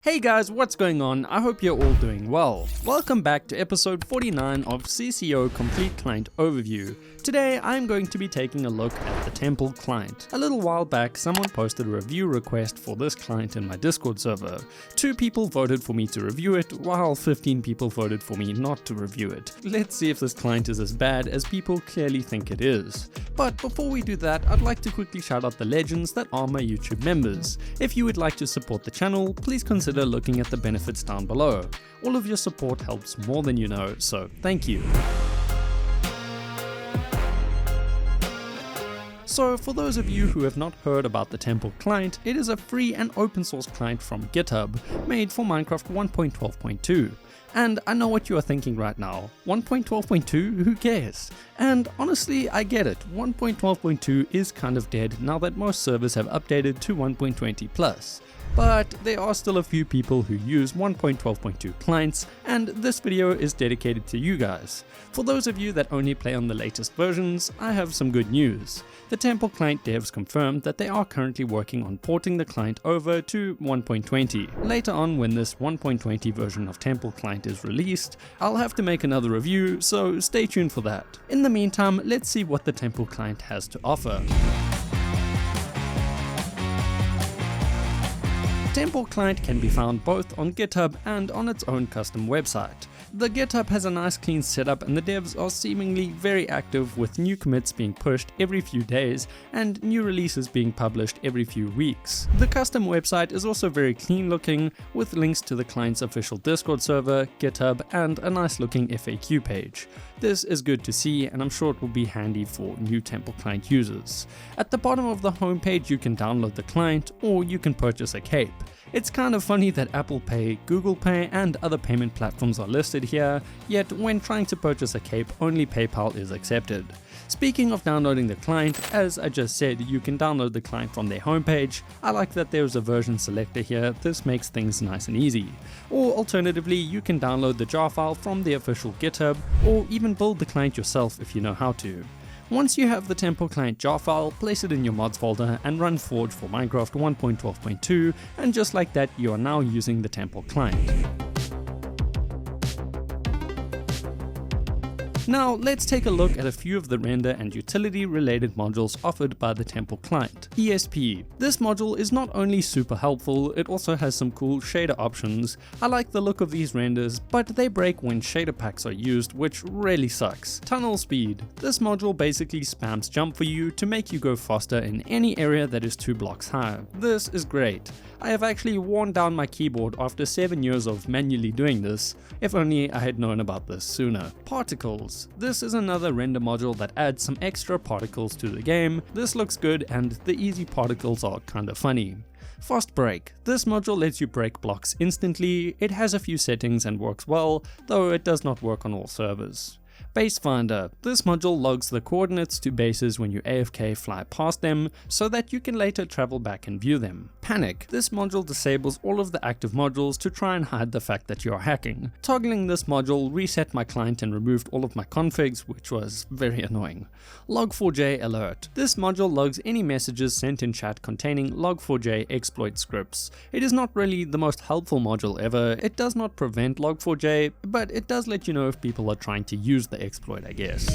Hey guys, what's going on? I hope you're all doing well. Welcome back to episode 49 of CCO Complete Client Overview. Today I'm going to be taking a look at the Temple client. A little while back someone posted a review request for this client in my Discord server. 2 people voted for me to review it, while 15 people voted for me not to review it. Let's see if this client is as bad as people clearly think it is. But before we do that, I'd like to quickly shout out the legends that are my YouTube members. If you would like to support the channel, please consider looking at the benefits down below. All of your support helps more than you know, so thank you. So for those of you who have not heard about the Temple client, it is a free and open source client from GitHub, made for Minecraft 1.12.2. And I know what you are thinking right now, 1.12.2, who cares? And honestly, I get it, 1.12.2 is kind of dead now that most servers have updated to 1.20 plus. But there are still a few people who use 1.12.2 clients, and this video is dedicated to you guys. For those of you that only play on the latest versions, I have some good news. The Temple client devs confirmed that they are currently working on porting the client over to 1.20. Later on, when this 1.20 version of Temple client is released, I'll have to make another review, so stay tuned for that. In the meantime, let's see what the Temple client has to offer. Temple client can be found both on GitHub and on its own custom website. The GitHub has a nice clean setup and the devs are seemingly very active, with new commits being pushed every few days and new releases being published every few weeks. The custom website is also very clean looking, with links to the client's official Discord server, GitHub, and a nice looking FAQ page. This is good to see, and I'm sure it will be handy for new Temple client users. At the bottom of the homepage you can download the client, or you can purchase a cape. It's kind of funny that Apple Pay, Google Pay, and other payment platforms are listed here, yet when trying to purchase a cape, only PayPal is accepted. Speaking of downloading the client, as I just said, you can download the client from their homepage. I like that there's a version selector here, this makes things nice and easy. Or alternatively, you can download the jar file from the official GitHub, or even build the client yourself if you know how to. Once you have the Temple client jar file, place it in your mods folder and run Forge for Minecraft 1.12.2, and just like that you are now using the Temple client. Now let's take a look at a few of the render and utility related modules offered by the Temple client. ESP. This module is not only super helpful, it also has some cool shader options. I like the look of these renders, but they break when shader packs are used, which really sucks. Tunnel speed. This module basically spams jump for you to make you go faster in any area that is 2 blocks high. This is great. I have actually worn down my keyboard after 7 years of manually doing this. If only I had known about this sooner. Particles. This is another render module that adds some extra particles to the game. This looks good and the easy particles are kinda funny. Fast break. This module lets you break blocks instantly. It has a few settings and works well, though it does not work on all servers. Base Finder. This module logs the coordinates to bases when you AFK fly past them, so that you can later travel back and view them. Panic. This module disables all of the active modules to try and hide the fact that you are hacking. Toggling this module reset my client and removed all of my configs, which was very annoying. Log4j Alert. This module logs any messages sent in chat containing Log4j exploit scripts. It is not really the most helpful module ever. It does not prevent Log4j, but it does let you know if people are trying to use the exploit, I guess.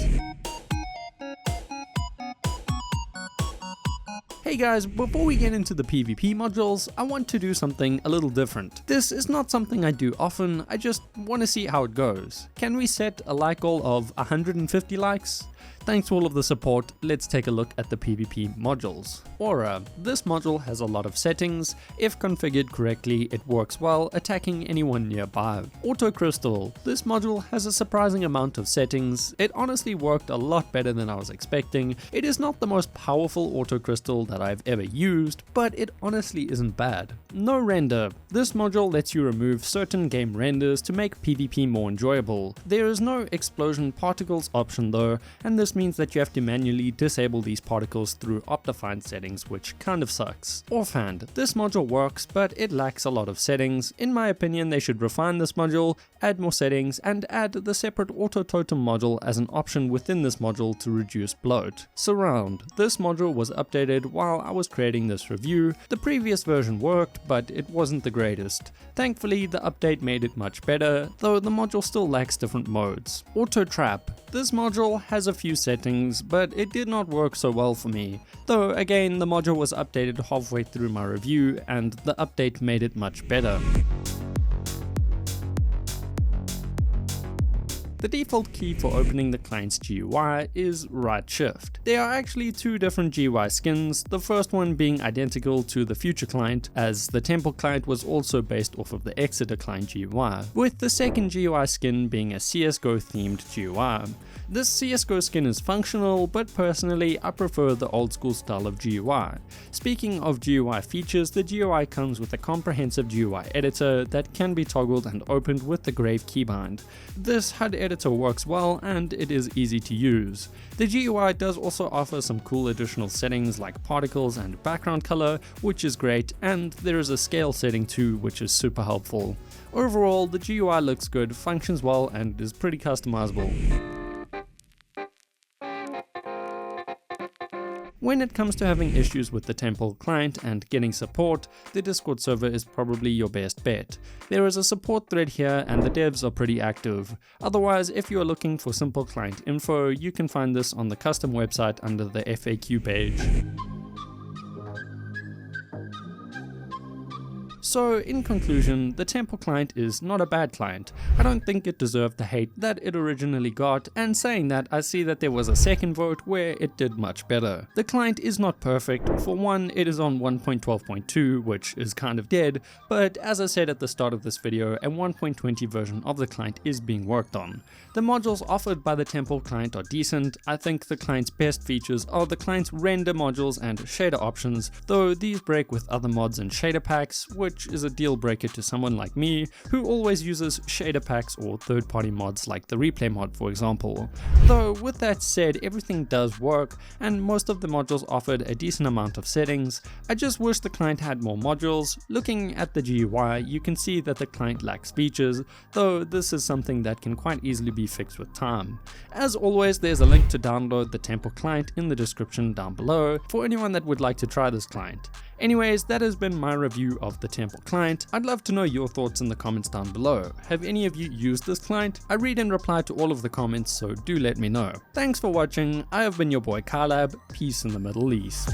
Hey guys, before we get into the PvP modules, I want to do something a little different. This is not something I do often, I just want to see how it goes. Can we set a like goal of 150 likes? Thanks for all of the support, let's take a look at the PvP modules. Aura. This module has a lot of settings. If configured correctly, it works well, attacking anyone nearby. Auto Crystal. This module has a surprising amount of settings. It honestly worked a lot better than I was expecting. It is not the most powerful auto crystal that I've ever used, but it honestly isn't bad. No Render. This module lets you remove certain game renders to make PvP more enjoyable. There is no explosion particles option though, and and this means that you have to manually disable these particles through Optifine settings, which kind of sucks. Offhand, this module works, but it lacks a lot of settings. In my opinion, they should refine this module, add more settings, and add the separate auto totem module as an option within this module to reduce bloat. Surround. This module was updated while I was creating this review. The previous version worked, but it wasn't the greatest. Thankfully, the update made it much better, though the module still lacks different modes. Auto trap. This module has a few settings, but it did not work so well for me. Though again, the module was updated halfway through my review, and the update made it much better. The default key for opening the client's GUI is right shift. There are actually two different GUI skins, the first one being identical to the future client, as the temple client was also based off of the Exeter client GUI, with the second GUI skin being a CSGO themed GUI. This CSGO skin is functional, but personally I prefer the old school style of GUI. Speaking of GUI features, the GUI comes with a comprehensive GUI editor that can be toggled and opened with the Grave keybind. This HUD editor works well and it is easy to use. The GUI does also offer some cool additional settings like particles and background color, which is great, and there is a scale setting too, which is super helpful. Overall, the GUI looks good, functions well, and is pretty customizable. When it comes to having issues with the temple client and getting support, the Discord server is probably your best bet. There is a support thread here and the devs are pretty active. Otherwise, if you are looking for simple client info, you can find this on the custom website under the FAQ page. So in conclusion, the temple client is not a bad client. I don't think it deserved the hate that it originally got, and saying that, I see that there was a second vote where it did much better. The client is not perfect. For one, it is on 1.12.2, which is kind of dead, but as I said at the start of this video, a 1.20 version of the client is being worked on. The modules offered by the temple client are decent. I think the client's best features are the client's render modules and shader options, though these break with other mods and shader packs, which is a deal breaker to someone like me who always uses shader packs or third-party mods like the replay mod, for example. Though with that said, everything does work and most of the modules offered a decent amount of settings. I just wish the client had more modules. Looking at the GUI, you can see that the client lacks features, though this is something that can quite easily be fixed with time. As always, there's a link to download the temple client in the description down below for anyone that would like to try this client. Anyways, that has been my review of the temple client. I'd love to know your thoughts in the comments down below. Have any of you used this client? I read and reply to all of the comments, so do let me know. Thanks for watching. I have been your boy KiLAB. Peace in the Middle East.